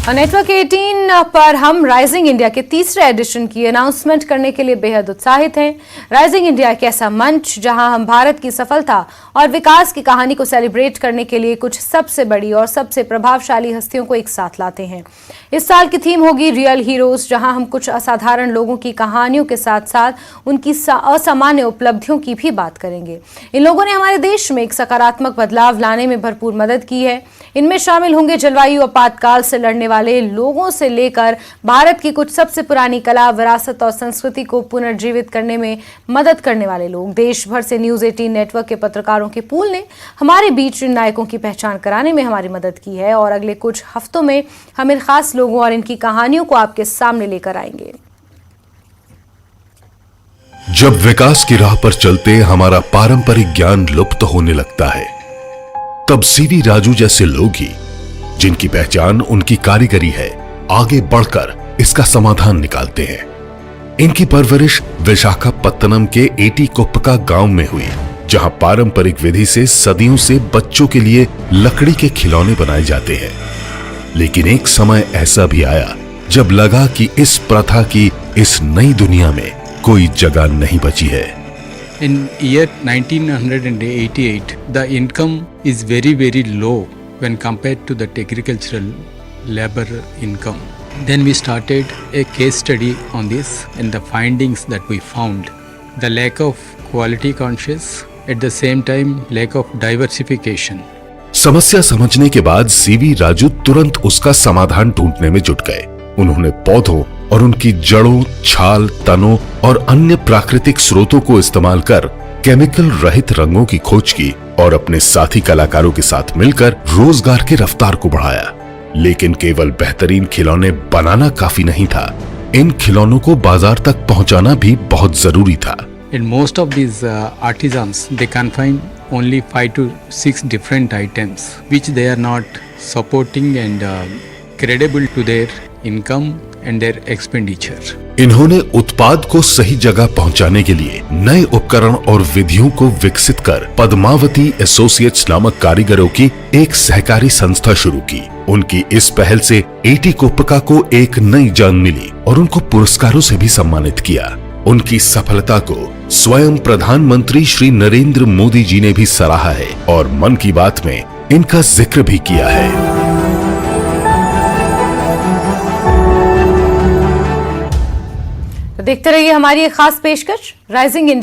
Network 18 पर हम rising India के तीसरे एडिशन की अनाउंसमेंट करने के लिए बेहद उत्साहित हैं। राइजिंग इंडिया एक ऐसा मंच जहां हम भारत की सफलता और विकास की कहानी को सेलिब्रेट करने के लिए कुछ सबसे बड़ी और सबसे प्रभावशाली हस्तियों को एक साथ लाते हैं। इस साल की थीम होगी रियल हीरोज, जहां हम कुछ असाधारण लोगों की कहानियों के साथ साथ उनकी असामान्य उपलब्धियों की भी बात करेंगे। इन लोगों ने हमारे देश में एक सकारात्मक बदलाव लाने में भरपूर मदद की है। इनमें शामिल होंगे जलवायु आपातकाल से लड़ने वाले लोगों से लेकर भारत की कुछ सबसे पुरानी कला, विरासत और संस्कृति को पुनर्जीवित करने में मदद करने वाले लोग। देश भर से न्यूज़ 18 नेटवर्क के पत्रकारों के पूल ने हमारे बीच इन नायकों की पहचान कराने में हमारी मदद की है और अगले कुछ हफ्तों में हम इन खास लोगों और इनकी कहानियों को आपके सामने लेकर आएंगे। जब विकास की राह पर चलते हमारा पारंपरिक ज्ञान लुप्त होने लगता है, तब सीवी राजू जैसे लोग ही, जिनकी पहचान उनकी कारीगरी है, आगे बढ़कर इसका समाधान निकालते हैं। इनकी परवरिश विशाखापत्तनम के एटीकोप्पका गांव में हुई, जहां पारंपरिक विधि से सदियों से बच्चों के लिए लकड़ी के खिलौने बनाए जाते हैं। लेकिन एक समय ऐसा भी आया जब लगा कि इस प्रथा की इस नई दुनिया में कोई जगह नहीं बची है। In year 1988, the income is very low when compared to the agricultural labor income. Then we started a case study on this, and the findings that we found: the lack of quality conscious, at the same time lack of diversification. समस्या समझने के बाद CV Raju तुरंत उसका समाधान ढूंढने में जुट गए। उन्होंने पौधों और उनकी जड़ों, छाल, तनों और अन्य प्राकृतिक स्रोतों को इस्तेमाल कर केमिकल रहित रंगों की खोज की और अपने साथी कलाकारों के साथ मिलकर रोजगार की रफ्तार को बढ़ाया। लेकिन केवल बेहतरीन खिलौने बनाना काफी नहीं था, इन खिलौनों को बाजार तक पहुंचाना भी बहुत जरूरी था। And most of these artisans, they confine only 5 to 6 different items, which they are not supporting and credible to their income and their expenditure. इन्होंने उत्पाद को सही जगह पहुंचाने के लिए नए उपकरण और विधियों को विकसित कर पद्मावती एसोसिएट्स नामक कारीगरों की एक सहकारी संस्था शुरू की। उनकी इस पहल से एटीकोप्पका को एक नई जान मिली और उनको पुरस्कारों से भी सम्मानित किया। उनकी सफलता को स्वयं प्रधानमंत्री श्री नरेंद्र मोदी जी ने भी सराहा है और मन की बात में इनका जिक्र भी किया है। देखते रहिए हमारी एक खास पेशकश राइजिंग इंडिया।